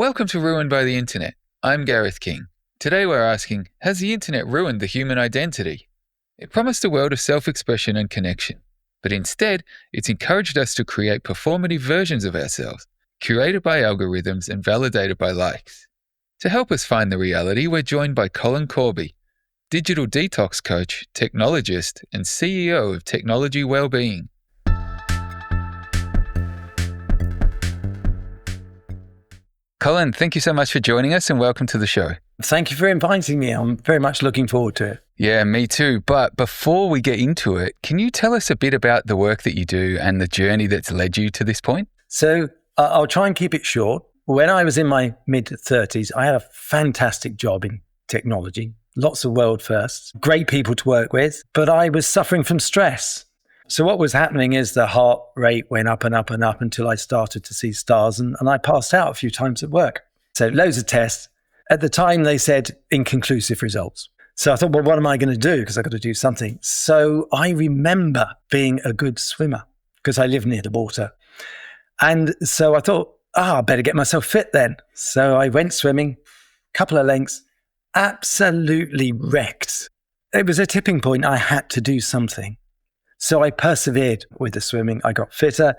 Welcome to Ruined by the Internet. I'm Gareth King. Today we're asking, has the internet ruined the human identity? It promised a world of self-expression and connection, but instead, it's encouraged us to create performative versions of ourselves, curated by algorithms and validated by likes. To help us find the reality, we're joined by Colin Corby, Digital Detox Coach, Technologist, and CEO of Technology Wellbeing. Colin, thank you so much for joining us and welcome to the show. Thank you for inviting me. I'm very much looking forward to it. Yeah, me too. But before we get into it, can you tell us a bit about the work that you do and the journey that's led you to this point? So I'll try and keep it short. When I was in my mid-30s, I had a fantastic job in technology, lots of world firsts, great people to work with, but I was suffering from stress. So what was happening is the heart rate went up and up and up until I started to see stars and I passed out a few times at work. So loads of tests. At the time, they said inconclusive results. So I thought, well, what am I going to do? Because I've got to do something. So I remember being a good swimmer because I live near the water. And so I thought, I better get myself fit then. So I went swimming, couple of lengths, absolutely wrecked. It was a tipping point. I had to do something. So I persevered with the swimming. I got fitter.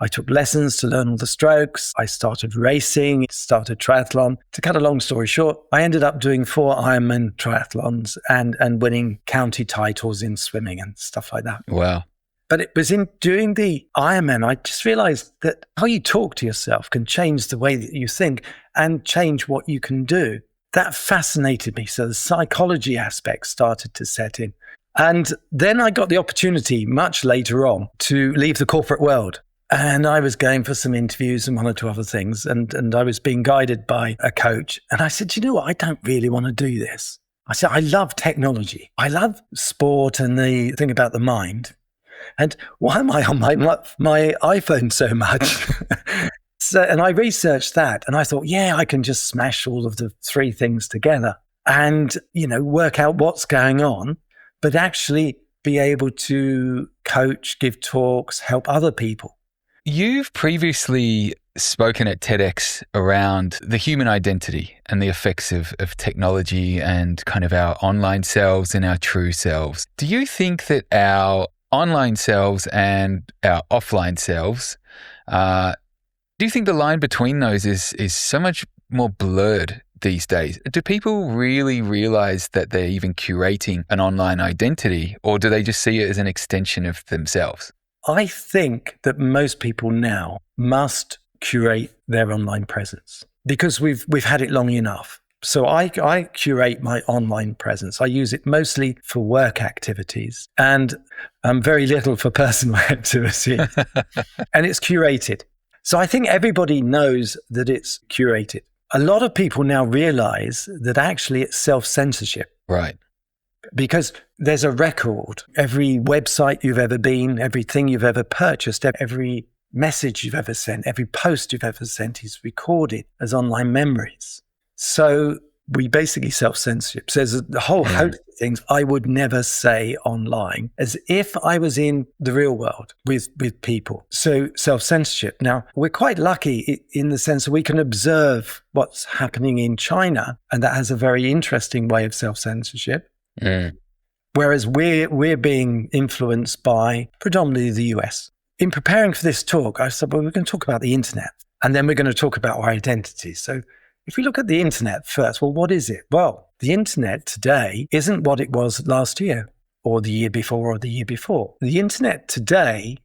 I took lessons to learn all the strokes. I started racing, started triathlon. To cut a long story short, I ended up doing 4 Ironman triathlons and winning county titles in swimming and stuff like that. Wow. But it was in doing the Ironman, I just realized that how you talk to yourself can change the way that you think and change what you can do. That fascinated me. So the psychology aspect started to set in. And then I got the opportunity much later on to leave the corporate world. And I was going for some interviews and 1 or 2 other things. And I was being guided by a coach. And I said, you know what? I don't really want to do this. I said, I love technology. I love sport and the thing about the mind. And why am I on my iPhone so much? And I researched that. And I thought, yeah, I can just smash all of the 3 things together and, work out what's going on, but actually be able to coach, give talks, help other people. You've previously spoken at TEDx around the human identity and the effects of technology and kind of our online selves and our true selves. Do you think that our online selves and our offline selves, do you think the line between those is so much more blurred these days? Do people really realize that they're even curating an online identity, or do they just see it as an extension of themselves? I think that most people now must curate their online presence because we've had it long enough. So I curate my online presence. I use it mostly for work activities and very little for personal activity. And it's curated. So I think everybody knows that it's curated. A lot of people now realize that actually it's self-censorship. Right. Because there's a record. Every website you've ever been, everything you've ever purchased, every message you've ever sent, every post you've ever sent is recorded as online memories. So we basically self-censorship. So there's a whole host of things I would never say online as if I was in the real world with people. So self-censorship. Now, we're quite lucky in the sense that we can observe what's happening in China, and that has a very interesting way of self-censorship. Whereas we're being influenced by predominantly the US. In preparing for this talk, I said, well, we're going to talk about the internet and then we're going to talk about our identity. So if we look at the internet first, well, what is it? Well, the internet today isn't what it was last year or the year before or the year before. The internet today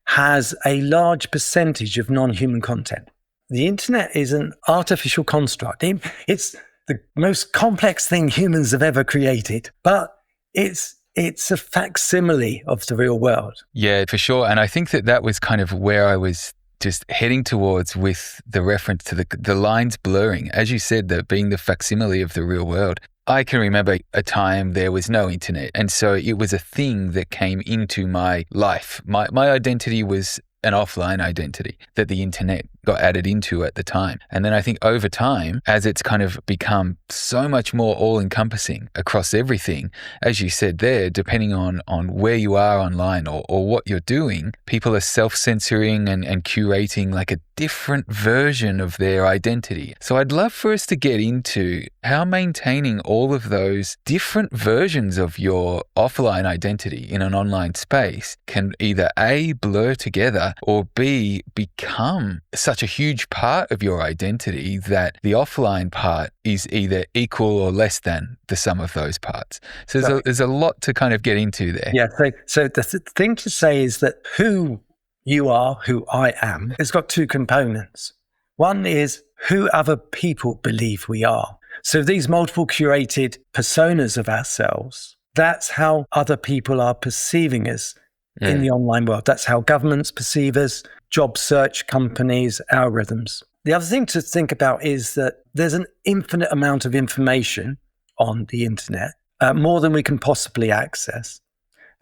has a large percentage of non-human content. The internet is an artificial construct. It's the most complex thing humans have ever created, but it's a facsimile of the real world. Yeah, for sure. And I think that was kind of where I was just heading towards with the reference to the lines blurring. As you said, that being the facsimile of the real world. I can remember a time there was no internet. And so it was a thing that came into my life. My identity was an offline identity that the internet got added into at the time. And then I think over time, as it's kind of become so much more all-encompassing across everything, as you said there, depending on where you are online or what you're doing, people are self-censoring and curating like a different version of their identity. So I'd love for us to get into how maintaining all of those different versions of your offline identity in an online space can either A, blur together, or B, become such a huge part of your identity that the offline part is either equal or less than the sum of those parts. So there's a lot to kind of get into there. Yeah. So the thing to say is that who you are, who I am, has got two components. One is who other people believe we are. So these multiple curated personas of ourselves, that's how other people are perceiving us in the online world. That's how governments perceive us, job search companies, algorithms. The other thing to think about is that there's an infinite amount of information on the internet, more than we can possibly access.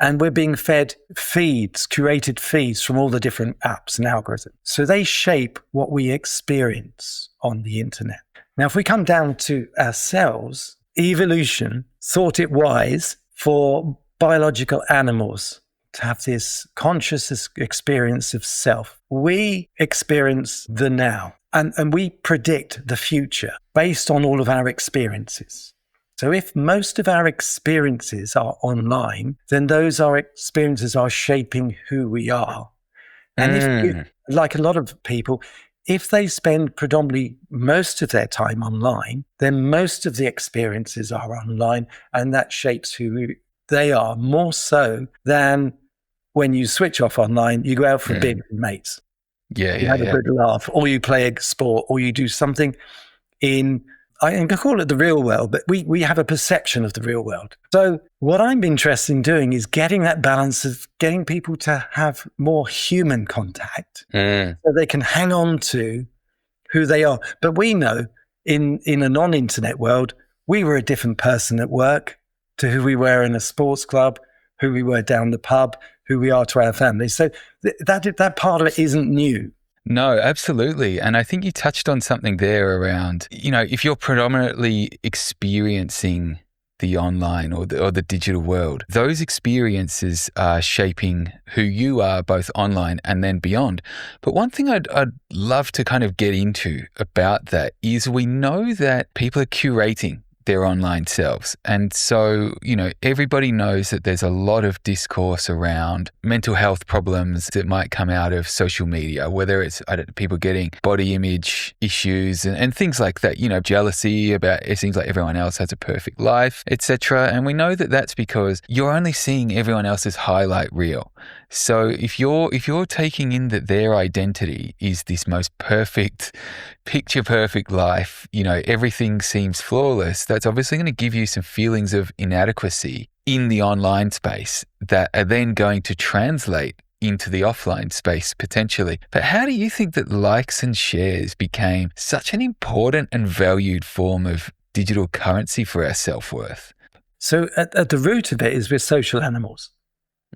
And we're being fed feeds, curated feeds from all the different apps and algorithms. So they shape what we experience on the internet. Now, if we come down to ourselves, evolution thought it wise for biological animals to have this conscious experience of self. We experience the now, and we predict the future based on all of our experiences. So if most of our experiences are online, then those experiences are shaping who we are. And if, like a lot of people, if they spend predominantly most of their time online, then most of the experiences are online, and that shapes who they are more so than when you switch off online, you go out for a beer with your mates. You have a good laugh, or you play a sport, or you do something in, I can call it the real world, but we have a perception of the real world. So what I'm interested in doing is getting that balance of getting people to have more human contact so they can hang on to who they are. But we know in a non-internet world, we were a different person at work to who we were in a sports club, who we were down the pub, who we are to our families. So that part of it isn't new. No, absolutely. And I think you touched on something there around, if you're predominantly experiencing the online or the digital world, those experiences are shaping who you are both online and then beyond. But one thing I'd love to kind of get into about that is we know that people are curating their online selves. And so, everybody knows that there's a lot of discourse around mental health problems that might come out of social media, whether it's people getting body image issues and things like that, jealousy about it seems like everyone else has a perfect life, etc. And we know that that's because you're only seeing everyone else's highlight reel. So if you're taking in that their identity is this most perfect, picture perfect life, everything seems flawless, that's obviously going to give you some feelings of inadequacy in the online space that are then going to translate into the offline space potentially. But how do you think that likes and shares became such an important and valued form of digital currency for our self-worth? So at the root of it is we're social animals.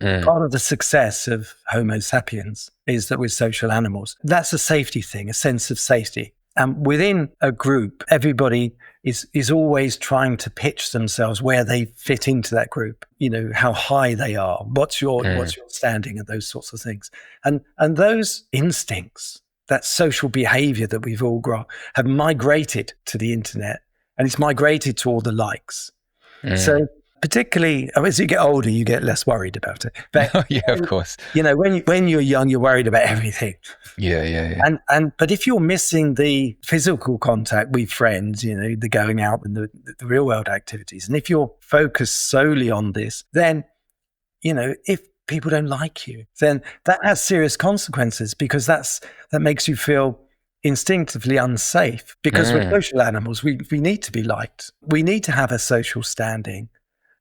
Part of the success of Homo sapiens is that we're social animals. That's a safety thing, a sense of safety. And within a group, everybody is always trying to pitch themselves where they fit into that group, how high they are, what's your standing, and those sorts of things. And those instincts, that social behavior that we've all got, have migrated to the internet, and it's migrated to all the likes. So particularly as you get older, you get less worried about it. But yeah, of course. When you're young, you're worried about everything. Yeah. But if you're missing the physical contact with friends, the going out and the real world activities, and if you're focused solely on this, then if people don't like you, then that has serious consequences, because that makes you feel instinctively unsafe, because we're social animals. We need to be liked. We need to have a social standing.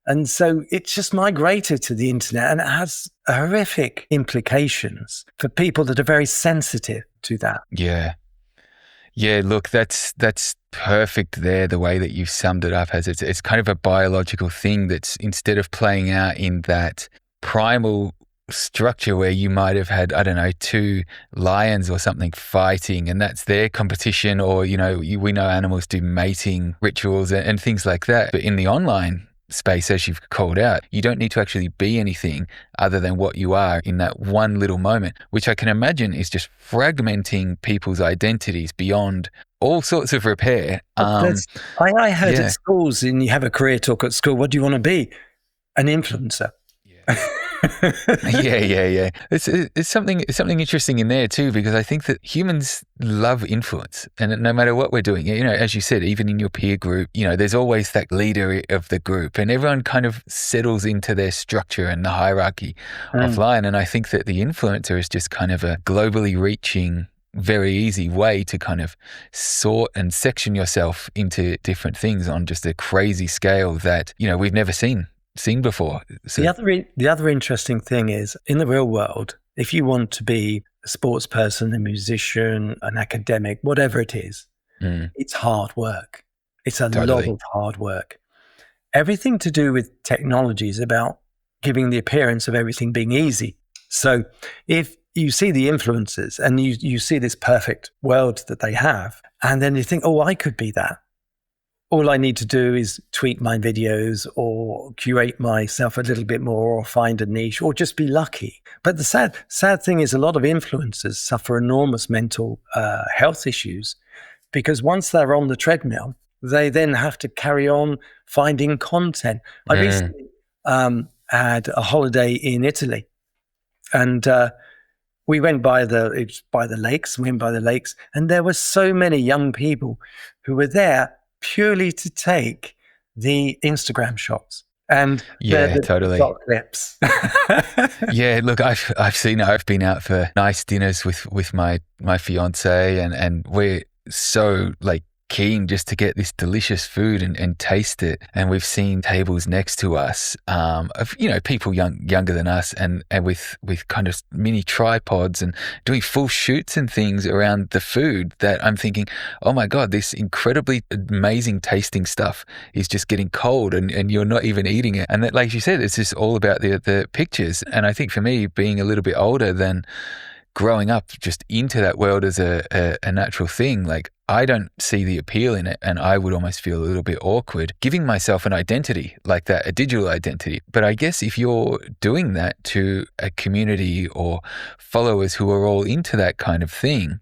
And so it's just migrated to the internet, and it has horrific implications for people that are very sensitive to that. Yeah. Look, that's perfect there. The way that you've summed it up, as it's kind of a biological thing that's, instead of playing out in that primal structure where you might have had, I don't know, two lions or something fighting, and that's their competition, or, we know animals do mating rituals and things like that. But in the online space, as you've called out, you don't need to actually be anything other than what you are in that one little moment, which I can imagine is just fragmenting people's identities beyond all sorts of repair. I heard at schools, and you have a career talk at school, what do you want to be? An influencer. Yeah. It's something interesting in there too, because I think that humans love influence, and no matter what we're doing, as you said, even in your peer group, there's always that leader of the group, and everyone kind of settles into their structure and the hierarchy offline. And I think that the influencer is just kind of a globally reaching, very easy way to kind of sort and section yourself into different things on just a crazy scale that we've never seen before. So the other interesting thing is, in the real world, if you want to be a sports person, a musician, an academic, whatever it is, it's hard work. It's a lot of hard work. Everything to do with technology is about giving the appearance of everything being easy. So if you see the influencers and you see this perfect world that they have, and then you think, oh, I could be that. All I need to do is tweak my videos or curate myself a little bit more, or find a niche, or just be lucky. But the sad thing is, a lot of influencers suffer enormous mental health issues, because once they're on the treadmill, they then have to carry on finding content. I recently had a holiday in Italy, and we went by the lakes, and there were so many young people who were there purely to take the Instagram shots and totally shot clips. Yeah, look, I've seen it. I've been out for nice dinners with my fiance, and we're so keen just to get this delicious food and taste it. And we've seen tables next to us of people younger than us, and with kind of mini tripods and doing full shoots and things around the food, that I'm thinking, oh my God, this incredibly amazing tasting stuff is just getting cold, and you're not even eating it. And that, like you said, it's just all about the pictures. And I think for me, being a little bit older than growing up just into that world as a natural thing, I don't see the appeal in it, and I would almost feel a little bit awkward giving myself an identity like that, a digital identity. But I guess if you're doing that to a community or followers who are all into that kind of thing,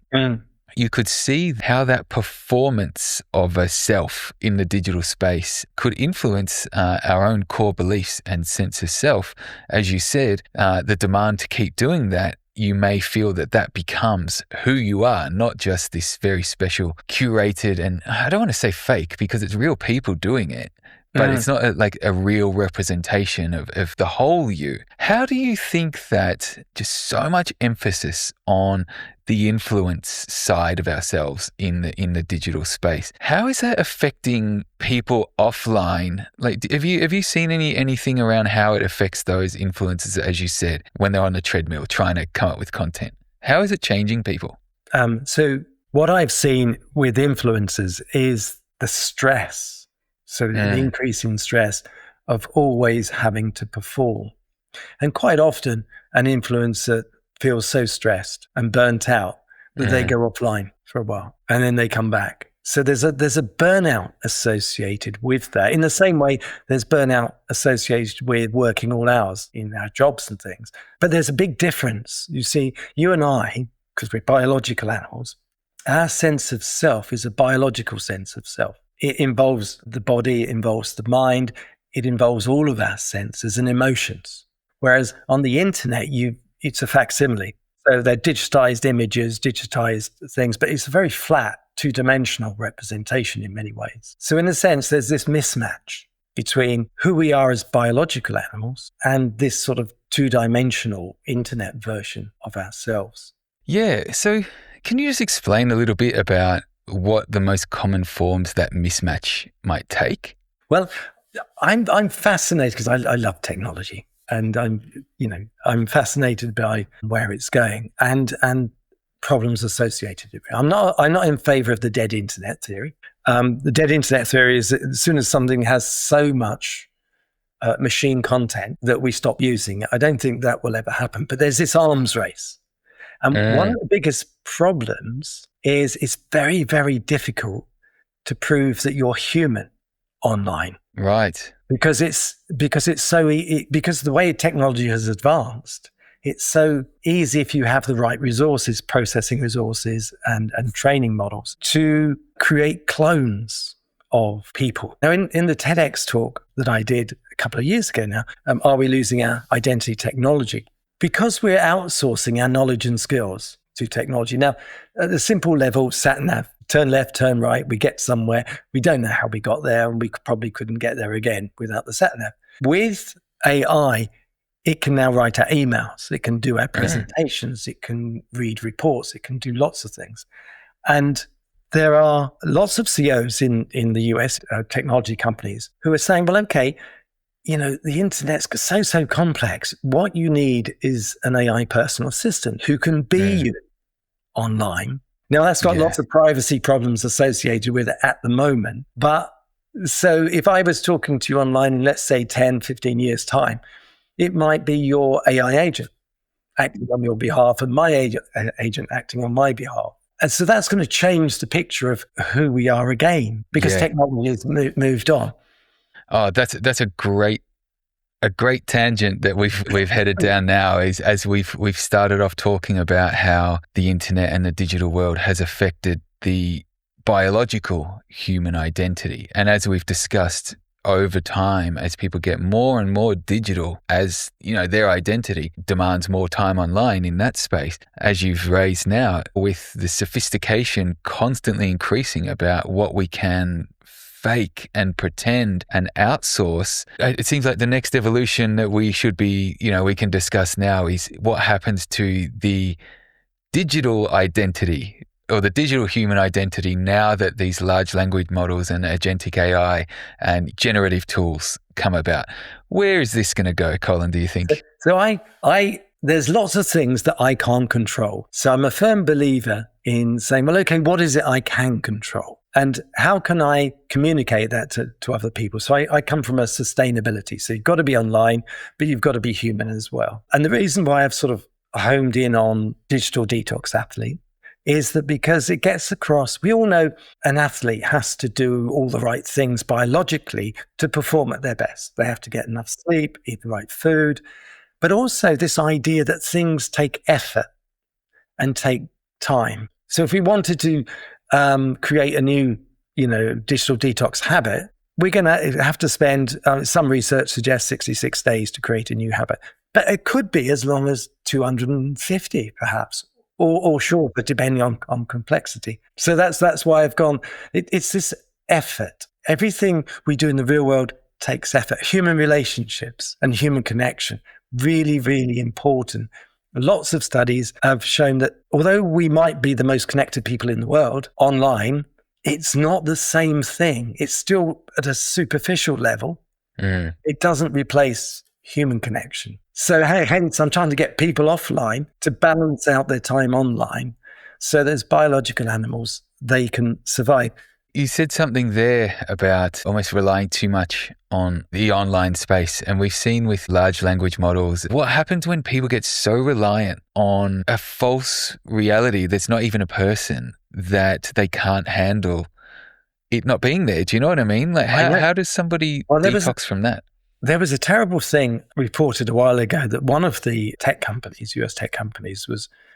you could see how that performance of a self in the digital space could influence our own core beliefs and sense of self. As you said, the demand to keep doing that, you may feel that becomes who you are, not just this very special, curated, and I don't want to say fake, because it's real people doing it, but it's not a real representation of the whole you. How do you think that just so much emphasis on the influence side of ourselves in the digital space, how is that affecting people offline? Have you seen anything around how it affects those influencers, as you said, when they're on the treadmill trying to come up with content? How is it changing people? So what I've seen with influencers is the stress. So the increase in stress of always having to perform. And quite often an influencer feels so stressed and burnt out that they go offline for a while and then they come back. So there's a burnout associated with that. In the same way, there's burnout associated with working all hours in our jobs and things. But there's a big difference. You see, you and I, because we're biological animals, our sense of self is a biological sense of self. It involves the body, it involves the mind, it involves all of our senses and emotions. Whereas on the internet, it's a facsimile. So they're digitized images, digitized things, but it's a very flat, two-dimensional representation in many ways. So in a sense, there's this mismatch between who we are as biological animals and this sort of two-dimensional internet version of ourselves. Yeah. So can you just explain a little bit about what the most common forms that mismatch might take? Well, I'm fascinated because I love technology, and I'm fascinated by where it's going and problems associated with it. I'm not in favor of the dead internet theory. The dead internet theory is that as soon as something has so much machine content that we stop using. I don't think that will ever happen. But there's this arms race. And one of the biggest problems is it's very, very difficult to prove that you're human online. Right. Because because the way technology has advanced, it's so easy if you have the right resources, processing resources and training models to create clones of people. Now, in the TEDx talk that I did a couple of years ago now, are we losing our identity technology? Because we're outsourcing our knowledge and skills to technology. Now, at a simple level, sat nav, turn left, turn right, we get somewhere. We don't know how we got there, and we probably couldn't get there again without the sat nav. With AI, it can now write our emails. It can do our presentations. It can read reports. It can do lots of things. And there are lots of CEOs in the US, technology companies, who are saying, well, okay, the internet's so complex. What you need is an AI personal assistant who can be you online. Now, that's got lots of privacy problems associated with it at the moment. But so if I was talking to you online in, let's say, 10, 15 years' time, it might be your AI agent acting on your behalf and my agent acting on my behalf. And so that's going to change the picture of who we are again, because technology has moved on. Oh, that's a great tangent that we've headed down now, is as we've started off talking about how the internet and the digital world has affected the biological human identity. And as we've discussed over time, as people get more and more digital, as their identity demands more time online in that space, as you've raised now, with the sophistication constantly increasing about what we can fake and pretend and outsource, it seems like the next evolution that we should be, we can discuss now is what happens to the digital identity or the digital human identity now that these large language models and agentic AI and generative tools come about. Where is this going to go, Colin, do you think? So there's lots of things that I can't control. So I'm a firm believer in saying, well, okay, what is it I can control? And how can I communicate that to other people? So I come from a sustainability. So you've got to be online, but you've got to be human as well. And the reason why I've sort of homed in on digital detox athlete is that because it gets across, we all know an athlete has to do all the right things biologically to perform at their best. They have to get enough sleep, eat the right food, but also this idea that things take effort and take time. So if we wanted to create a new, digital detox habit, we're going to have to spend, some research suggests 66 days to create a new habit. But it could be as long as 250 perhaps, or shorter, depending on complexity. So that's why I've gone, it's this effort. Everything we do in the real world takes effort. Human relationships and human connection, really, really important. Lots of studies have shown that although we might be the most connected people in the world online, it's not the same thing. It's still at a superficial level. It doesn't replace human connection. So hence, I'm trying to get people offline to balance out their time online. So there's biological animals, they can survive. You said something there about almost relying too much on the online space. And we've seen with large language models, what happens when people get so reliant on a false reality that's not even a person, that they can't handle it not being there. Do you know what I mean? Like how does somebody detox from that? There was a terrible thing reported a while ago that one of the tech companies, US tech companies,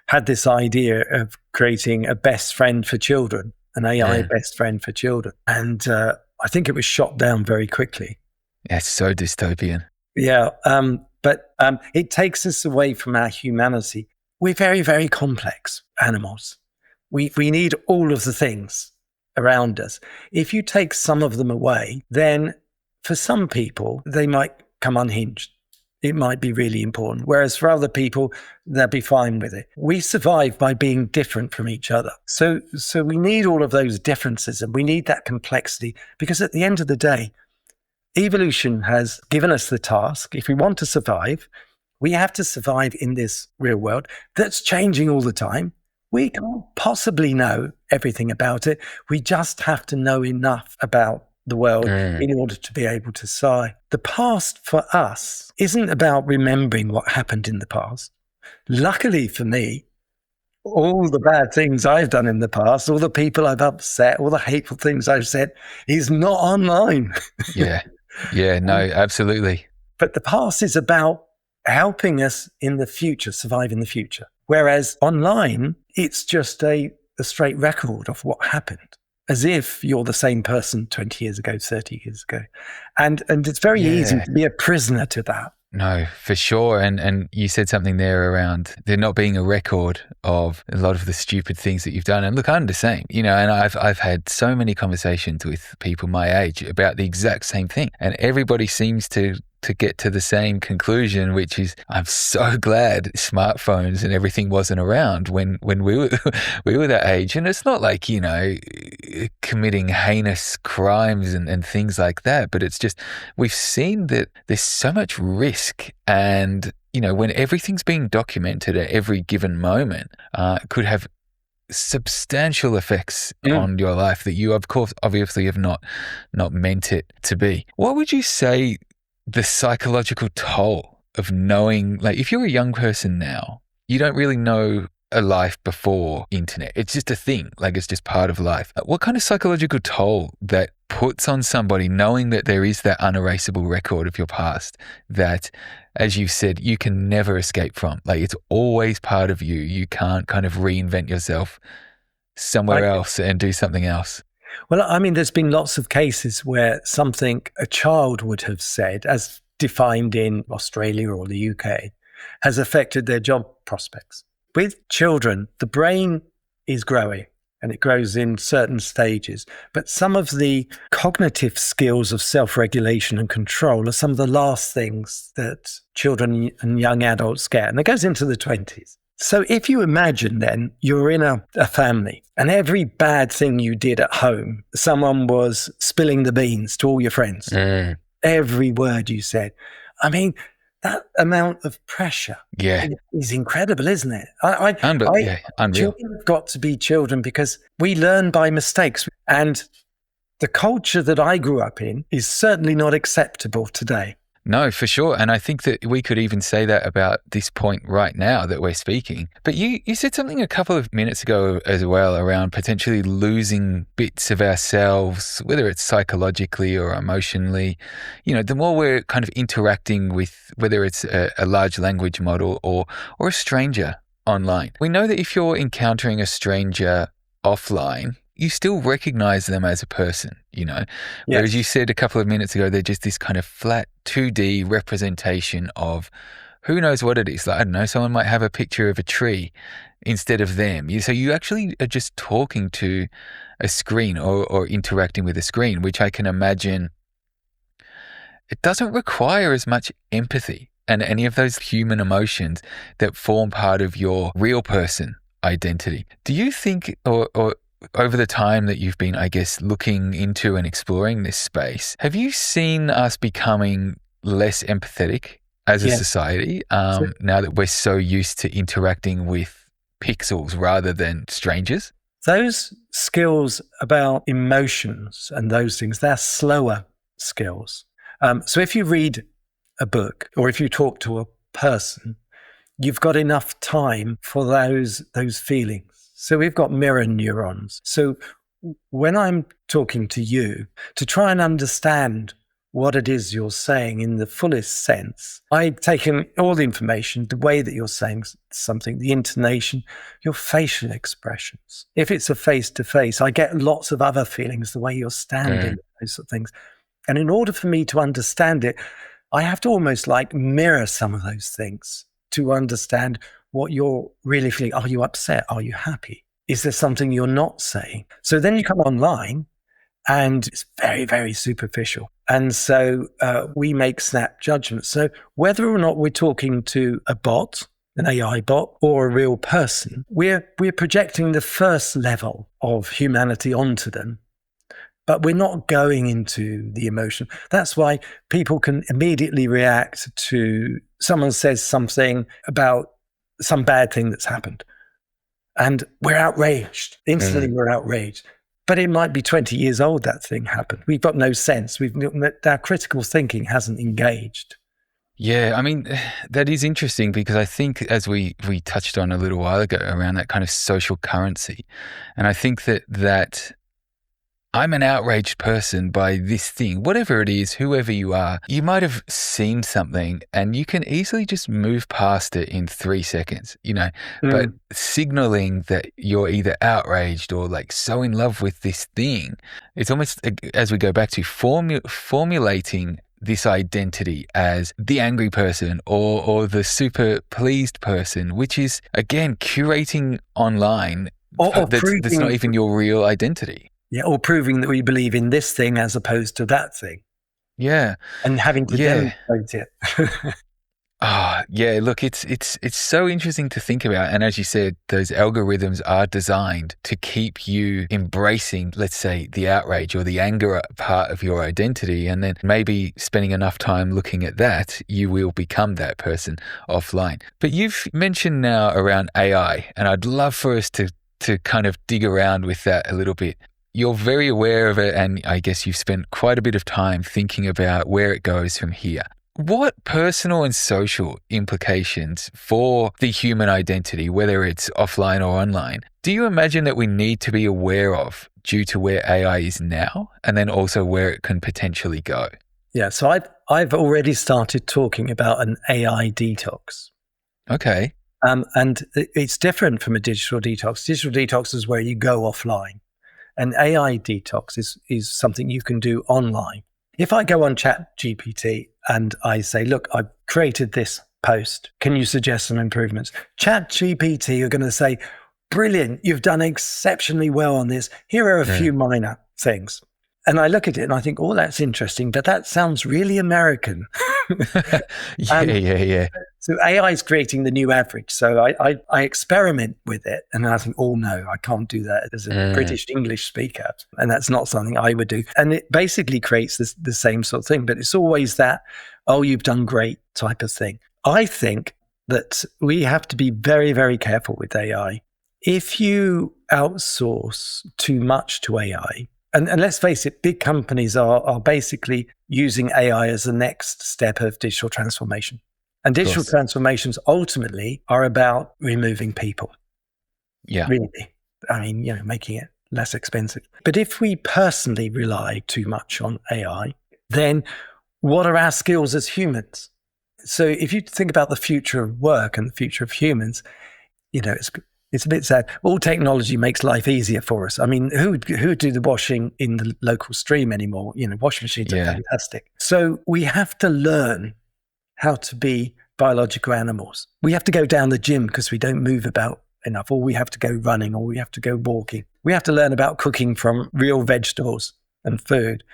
had this idea of creating a best friend for children. An AI best friend for children. And I think it was shot down very quickly. Yeah, it's so dystopian. Yeah, but it takes us away from our humanity. We're very, very complex animals. We need all of the things around us. If you take some of them away, then for some people, they might come unhinged. It might be really important. Whereas for other people, they'll be fine with it. We survive by being different from each other. So we need all of those differences, and we need that complexity, because at the end of the day, evolution has given us the task. If we want to survive, we have to survive in this real world that's changing all the time. We can't possibly know everything about it. We just have to know enough about the world Mm. in order to be able to sigh. The past for us isn't about remembering what happened in the past. Luckily for me, all the bad things I've done in the past, all the people I've upset, all the hateful things I've said is not online. Yeah. Yeah. No, absolutely. But the past is about helping us in the future, survive in the future. Whereas online, it's just a straight record of what happened, as if you're the same person 20 years ago, 30 years ago. And it's very easy Yeah. to be a prisoner to that. No, for sure. And you said something there around there not being a record of a lot of the stupid things that you've done. And look, I'm the same, and I've had so many conversations with people my age about the exact same thing. And everybody seems to get to the same conclusion, which is I'm so glad smartphones and everything wasn't around when we were that age. And it's not like, committing heinous crimes and things like that, but it's just we've seen that there's so much risk, and when everything's being documented at every given moment, it could have substantial effects on your life that you, of course, obviously have not meant it to be. What would you say the psychological toll of knowing, like if you're a young person now, you don't really know a life before internet. It's just a thing, like it's just part of life. What kind of psychological toll that puts on somebody knowing that there is that unerasable record of your past that, as you said, you can never escape from. Like it's always part of you. You can't kind of reinvent yourself somewhere else and do something else. Well, I mean, there's been lots of cases where something a child would have said, as defined in Australia or the UK, has affected their job prospects. With children, the brain is growing and it grows in certain stages. But some of the cognitive skills of self-regulation and control are some of the last things that children and young adults get. And it goes into the 20s. So if you imagine then you're in a family and every bad thing you did at home, someone was spilling the beans to all your friends, every word you said. I mean, that amount of pressure is incredible, isn't it? Unreal. Children have got to be children because we learn by mistakes. And the culture that I grew up in is certainly not acceptable today. No, for sure. And I think that we could even say that about this point right now that we're speaking. But you said something a couple of minutes ago as well around potentially losing bits of ourselves, whether it's psychologically or emotionally. The more we're kind of interacting with, whether it's a large language model or a stranger online. We know that if you're encountering a stranger offline, you still recognize them as a person, Whereas you said a couple of minutes ago, they're just this kind of flat 2D representation of who knows what it is. Like, I don't know, someone might have a picture of a tree instead of them. So you actually are just talking to a screen or interacting with a screen, which I can imagine it doesn't require as much empathy and any of those human emotions that form part of your real person identity. Do you think, or over the time that you've been, I guess, looking into and exploring this space, have you seen us becoming less empathetic as a society now that we're so used to interacting with pixels rather than strangers? Those skills about emotions and those things, they're slower skills. So if you read a book or if you talk to a person, you've got enough time for those feelings. So we've got mirror neurons. So when I'm talking to you, to try and understand what it is you're saying in the fullest sense, I take in all the information, the way that you're saying something, the intonation, your facial expressions. If it's a face-to-face, I get lots of other feelings, the way you're standing, those sort of things. And in order for me to understand it, I have to almost like mirror some of those things to understand what you're really feeling. Are you upset? Are you happy? Is there something you're not saying? So then you come online and it's very, very superficial. And so we make snap judgments. So whether or not we're talking to a bot, an AI bot, or a real person, we're projecting the first level of humanity onto them. But we're not going into the emotion. That's why people can immediately react to someone says something about some bad thing that's happened. And we're outraged. Instantly, we're outraged. But it might be 20 years old that thing happened. We've got no sense. Our critical thinking hasn't engaged. Yeah, I mean, that is interesting because I think, as we touched on a little while ago, around that kind of social currency, and I think that I'm an outraged person by this thing, whatever it is, whoever you are. You might have seen something and you can easily just move past it in 3 seconds, but signaling that you're either outraged or like so in love with this thing, it's almost, as we go back to formulating this identity as the angry person or the super pleased person, which is, again, curating online. That's not even your real identity. Yeah, or proving that we believe in this thing as opposed to that thing. Yeah. And having to demonstrate it. Yeah. Look, it's so interesting to think about. And as you said, those algorithms are designed to keep you embracing, let's say, the outrage or the anger part of your identity. And then maybe spending enough time looking at that, you will become that person offline. But you've mentioned now around AI, and I'd love for us to kind of dig around with that a little bit. You're very aware of it, and I guess you've spent quite a bit of time thinking about where it goes from here. What personal and social implications for the human identity, whether it's offline or online, do you imagine that we need to be aware of due to where AI is now, and then also where it can potentially go? Yeah, so I've already started talking about an AI detox. Okay. And it's different from a digital detox. Digital detox is where you go offline. An AI detox is something you can do online. If I go on ChatGPT and I say, look, I've created this post, can you suggest some improvements? ChatGPT are going to say, brilliant, you've done exceptionally well on this. Here are a few minor things. And I look at it and I think, oh, that's interesting, but that sounds really American. Yeah. So AI is creating the new average. So I experiment with it and I think, oh no, I can't do that as a British English speaker. And that's not something I would do. And it basically creates the same sort of thing, but it's always that, oh, you've done great type of thing. I think that we have to be very, very careful with AI. If you outsource too much to AI, and let's face it, big companies are basically using AI as the next step of digital transformation. And digital transformations ultimately are about removing people. Yeah. Really. I mean, making it less expensive. But if we personally rely too much on AI, then what are our skills as humans? So if you think about the future of work and the future of humans, it's a bit sad. All technology makes life easier for us. I mean, who would do the washing in the local stream anymore? Washing machines are fantastic. So we have to learn how to be biological animals. We have to go down the gym because we don't move about enough, or we have to go running, or we have to go walking. We have to learn about cooking from real vegetables and food,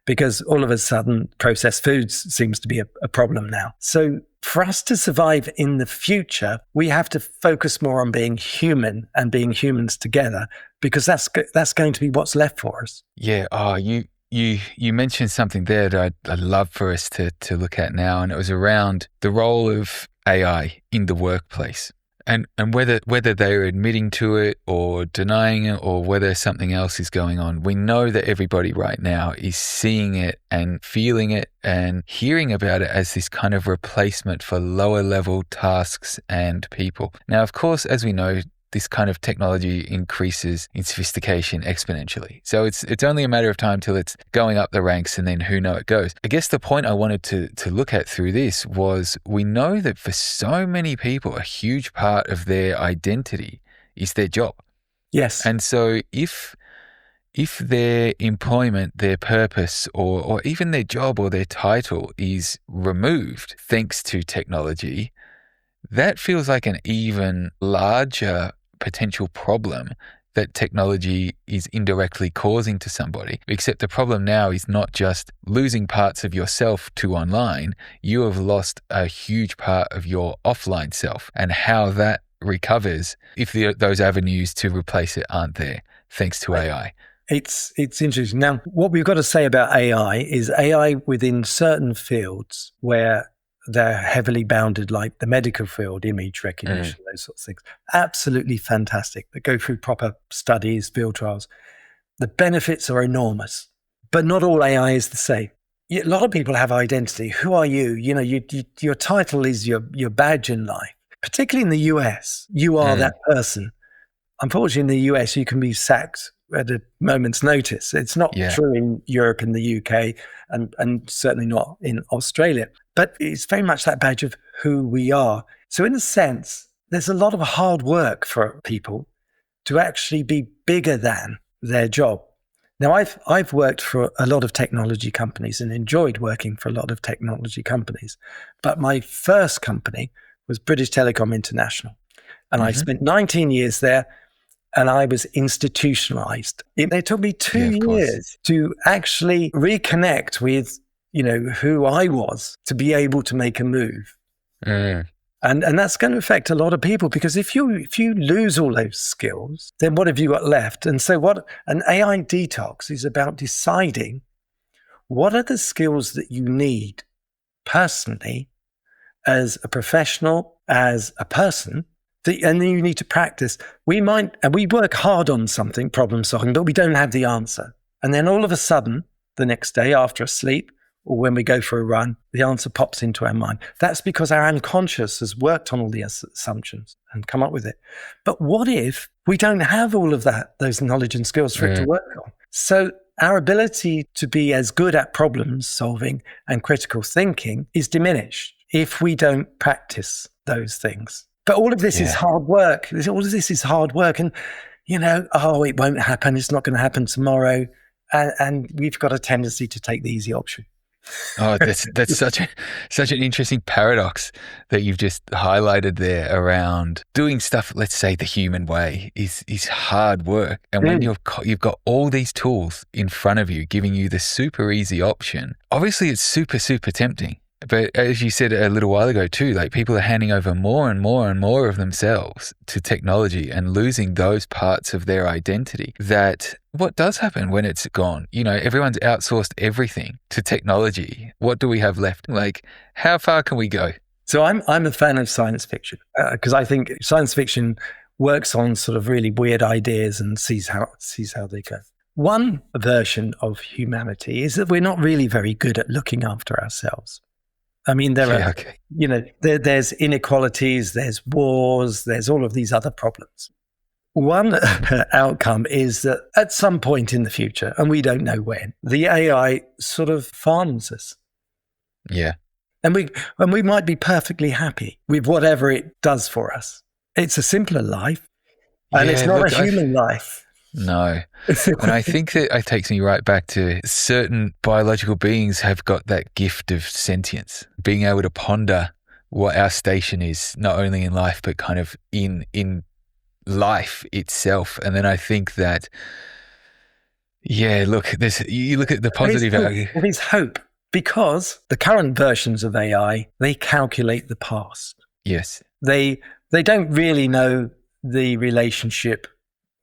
because all of a sudden processed foods seems to be a problem now. So for us to survive in the future, we have to focus more on being human and being humans together, because that's going to be what's left for us. Yeah. Oh, you mentioned something there that I'd love for us to look at now, and it was around the role of AI in the workplace. And whether they're admitting to it or denying it, or whether something else is going on, we know that everybody right now is seeing it and feeling it and hearing about it as this kind of replacement for lower level tasks and people. Now, of course, as we know, this kind of technology increases in sophistication exponentially. So it's only a matter of time till it's going up the ranks, and then who knows it goes. I guess the point I wanted to look at through this was, we know that for so many people, a huge part of their identity is their job. Yes. And so if their employment, their purpose, or even their job or their title is removed thanks to technology, that feels like an even larger potential problem that technology is indirectly causing to somebody. Except the problem now is not just losing parts of yourself to online. You have lost a huge part of your offline self, and how that recovers if those avenues to replace it aren't there, thanks to AI. It's interesting. Now, what we've got to say about AI is AI within certain fields where they're heavily bounded, like the medical field, image recognition, those sorts of things. Absolutely fantastic. They go through proper studies, field trials. The benefits are enormous, but not all AI is the same. A lot of people have identity. Who are you? Your title is your badge in life. Particularly in the US, you are that person. Unfortunately, in the US, you can be sacked at a moment's notice. It's not true in Europe and the UK, and certainly not in Australia. But it's very much that badge of who we are. So in a sense, there's a lot of hard work for people to actually be bigger than their job. Now, I've worked for a lot of technology companies and enjoyed working for a lot of technology companies. But my first company was British Telecom International. And I spent 19 years there, and I was institutionalized. It took me 2 years to actually reconnect with, who I was to be able to make a move. And that's going to affect a lot of people, because if you lose all those skills, then what have you got left? And so what an AI detox is about deciding what are the skills that you need personally as a professional, as a person, and then you need to practice. We work hard on something, problem solving, but we don't have the answer. And then all of a sudden, the next day after a sleep, or when we go for a run, the answer pops into our mind. That's because our unconscious has worked on all the assumptions and come up with it. But what if we don't have all of those knowledge and skills for it to work on? So our ability to be as good at problem solving and critical thinking is diminished if we don't practice those things. But all of this is hard work. All of this is hard work. And, it won't happen. It's not going to happen tomorrow. And we've got a tendency to take the easy option. Oh, that's such an interesting paradox that you've just highlighted there around doing stuff. Let's say the human way is hard work, and when you've got all these tools in front of you, giving you the super easy option. Obviously, it's super tempting. But as you said a little while ago too, like people are handing over more and more and more of themselves to technology and losing those parts of their identity. That what does happen when it's gone? Everyone's outsourced everything to technology. What do we have left? Like, how far can we go? So I'm a fan of science fiction because I think science fiction works on sort of really weird ideas and sees how they go. One version of humanity is that we're not really very good at looking after ourselves. I mean, there's inequalities, there's wars, there's all of these other problems. One outcome is that at some point in the future, and we don't know when, the AI sort of farms us. Yeah. And we might be perfectly happy with whatever it does for us. It's a simpler life, and it's not a human life. No. And I think that it takes me right back to certain biological beings have got that gift of sentience, being able to ponder what our station is, not only in life, but kind of in life itself. And then I think that, you look at the positive. There is hope, because the current versions of AI, they calculate the past. Yes. They don't really know the relationship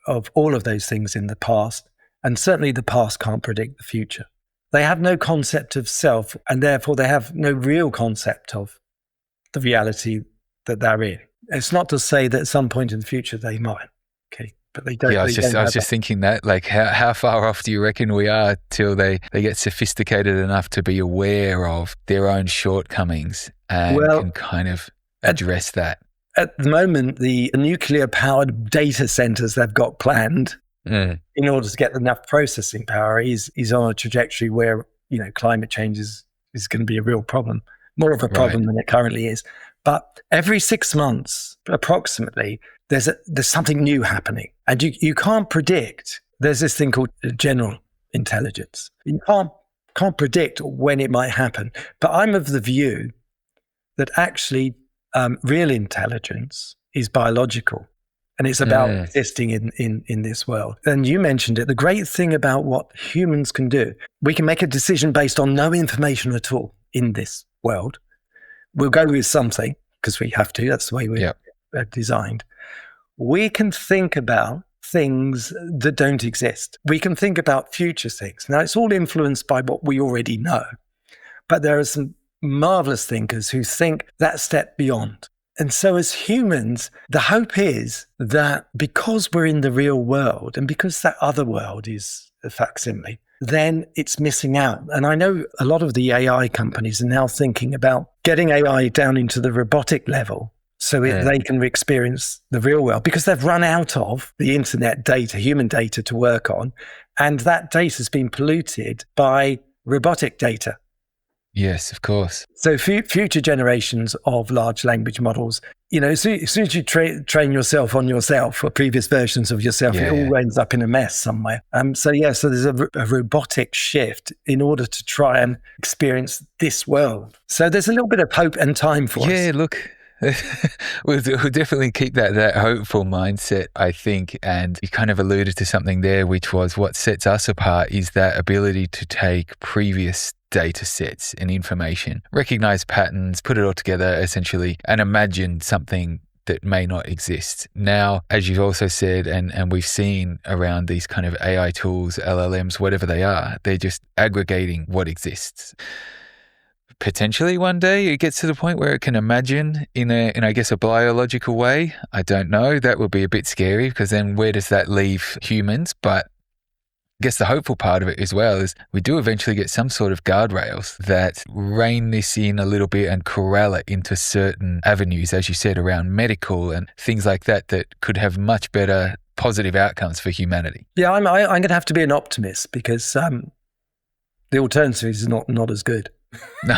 of all of those things in the past, and certainly the past can't predict the future. They have no concept of self, and therefore they have no real concept of the reality that they're in. It's not to say that at some point in the future they might, but they don't. Yeah, I was just thinking that, like, how far off do you reckon we are till they get sophisticated enough to be aware of their own shortcomings and can kind of address that? At the moment, the nuclear-powered data centers they've got planned in order to get enough processing power is on a trajectory where, climate change is going to be a real problem, more of a problem than it currently is. But every 6 months, approximately, there's something new happening. And you can't predict. There's this thing called general intelligence. You can't predict when it might happen. But I'm of the view that actually real intelligence is biological, and it's about existing in this world. And you mentioned it. The great thing about what humans can do, we can make a decision based on no information at all in this world. We'll go with something because we have to. That's the way we're designed. We can think about things that don't exist. We can think about future things. Now, it's all influenced by what we already know, but there are some marvelous thinkers who think that step beyond. And so as humans, the hope is that because we're in the real world and because that other world is a facsimile, then it's missing out. And I know a lot of the AI companies are now thinking about getting AI down into the robotic level so they can experience the real world, because they've run out of the internet data, human data to work on. And that data has been polluted by robotic data. Yes, of course. So future generations of large language models, as soon as you train yourself on yourself or previous versions of yourself, it all ends up in a mess somewhere. So there's a robotic shift in order to try and experience this world. So there's a little bit of hope and time for us. Yeah, look, we'll definitely keep that hopeful mindset, I think. And you kind of alluded to something there, which was what sets us apart is that ability to take previous data sets and information, recognize patterns, put it all together essentially, and imagine something that may not exist. Now, as you've also said, and we've seen around these kind of AI tools, LLMs, whatever they are, they're just aggregating what exists. Potentially one day it gets to the point where it can imagine in I guess a biological way. I don't know. That would be a bit scary, because then where does that leave humans? But I guess the hopeful part of it as well is we do eventually get some sort of guardrails that rein this in a little bit and corral it into certain avenues, as you said, around medical and things like that could have much better positive outcomes for humanity. Yeah, I'm going to have to be an optimist, because the alternative is not as good. No,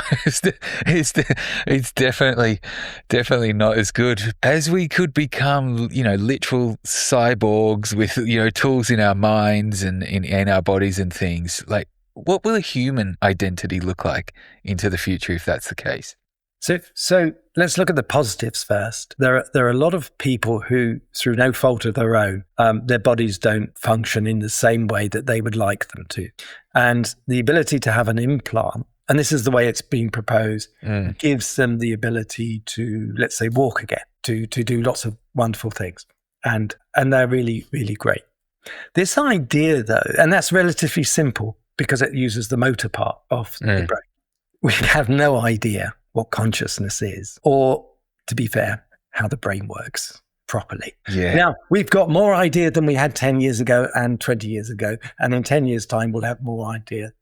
it's definitely not as good. As we could become, literal cyborgs with, tools in our minds and in our bodies and things, like what will a human identity look like into the future if that's the case? So let's look at the positives first. There are a lot of people who, through no fault of their own, their bodies don't function in the same way that they would like them to. And the ability to have an implant, and this is the way it's being proposed, gives them the ability to, let's say, walk again, to do lots of wonderful things. And they're really, really great. This idea, though, and that's relatively simple because it uses the motor part of the brain. We have no idea what consciousness is, or, to be fair, how the brain works properly. Yeah. Now, we've got more idea than we had 10 years ago and 20 years ago. And in 10 years' time, we'll have more idea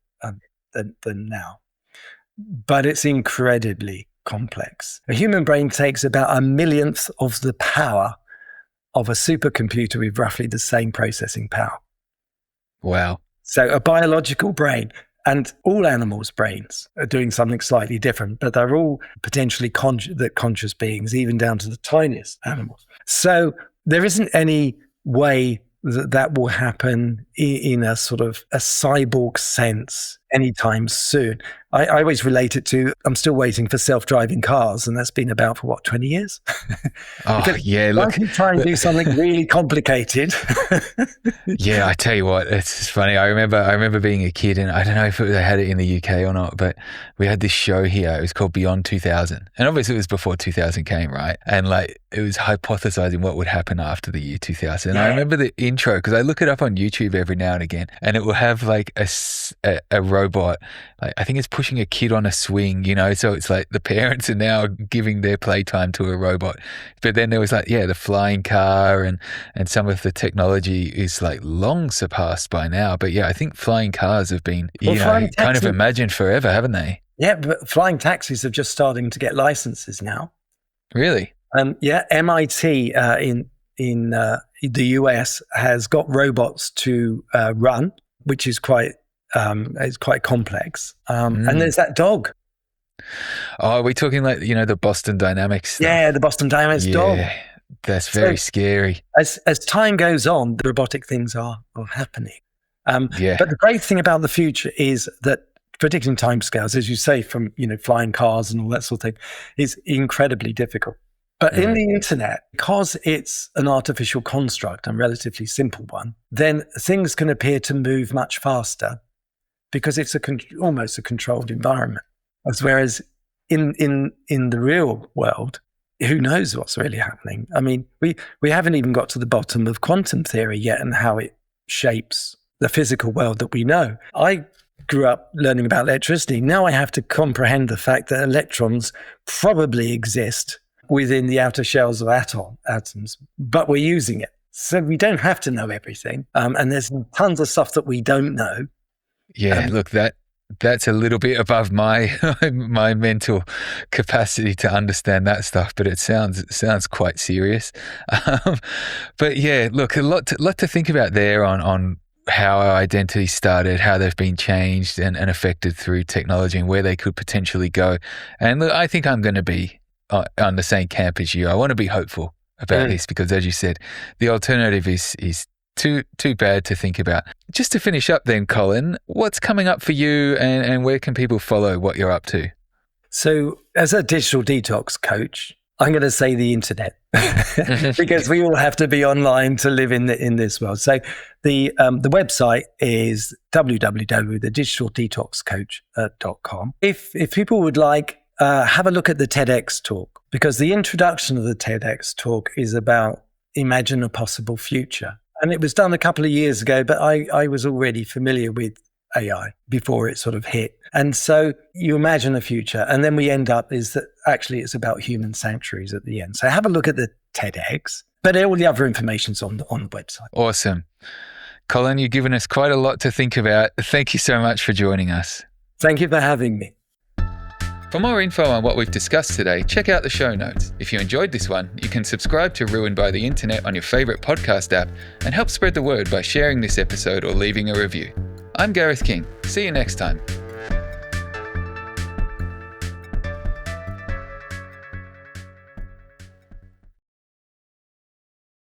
than now. But it's incredibly complex. A human brain takes about a millionth of the power of a supercomputer with roughly the same processing power. Wow. So a biological brain, and all animals' brains are doing something slightly different, but they're all potentially conscious beings, even down to the tiniest animals. So there isn't any way that will happen in a sort of a cyborg sense anytime soon. I always relate it to, I'm still waiting for self-driving cars, and that's been about for 20 years? Oh, yeah. Look, I can try and do something really complicated. Yeah, I tell you what, it's funny. I remember being a kid, and I don't know if they had it in the UK or not, but we had this show here. It was called Beyond 2000. And obviously it was before 2000 came, right? And it was hypothesizing what would happen after the year 2000. And I remember the intro, because I look it up on YouTube every now and again, and it will have a robot, I think it's pushing a kid on a swing, so it's like the parents are now giving their playtime to a robot. But then there was the flying car, and some of the technology is long surpassed by now. But yeah, I think flying cars have been kind of imagined forever, haven't they? Yeah, but flying taxis are just starting to get licenses now. Really? MIT in the US has got robots to run, which is quite complex. And there's that dog. Oh, are we talking the Boston Dynamics stuff? Yeah, the Boston Dynamics dog. Yeah, that's very scary. As time goes on, the robotic things are happening. But the great thing about the future is that predicting timescales, as you say, from flying cars and all that sort of thing, is incredibly difficult. But in the internet, because it's an artificial construct and relatively simple one, then things can appear to move much faster because it's almost a controlled environment. Whereas in the real world, who knows what's really happening? I mean, we haven't even got to the bottom of quantum theory yet and how it shapes the physical world that we know. I grew up learning about electricity. Now I have to comprehend the fact that electrons probably exist within the outer shells of atoms, but we're using it. So we don't have to know everything. And there's tons of stuff that we don't know. Yeah, look, that's a little bit above my my mental capacity to understand that stuff, but it sounds quite serious. But yeah, look, a lot to think about there on how our identities started, how they've been changed and affected through technology, and where they could potentially go. And look, I think I'm going to be on the same camp as you. I want to be hopeful about this because, as you said, the alternative is too bad to think about. Just to finish up then, Colin, what's coming up for you and where can people follow what you're up to? So as a digital detox coach, I'm going to say the internet because we all have to be online to live in this world. So the website is www.thedigitalDetoxCoach.com. If people would like, have a look at the TEDx talk, because the introduction of the TEDx talk is about imagine a possible future. And it was done a couple of years ago, but I was already familiar with AI before it sort of hit. And so you imagine a future, and then we end up is that actually it's about human sanctuaries at the end. So have a look at the TEDx, but all the other information's on the website. Awesome. Colin, you've given us quite a lot to think about. Thank you so much for joining us. Thank you for having me. For more info on what we've discussed today, check out the show notes. If you enjoyed this one, you can subscribe to Ruined by the Internet on your favourite podcast app and help spread the word by sharing this episode or leaving a review. I'm Gareth King. See you next time.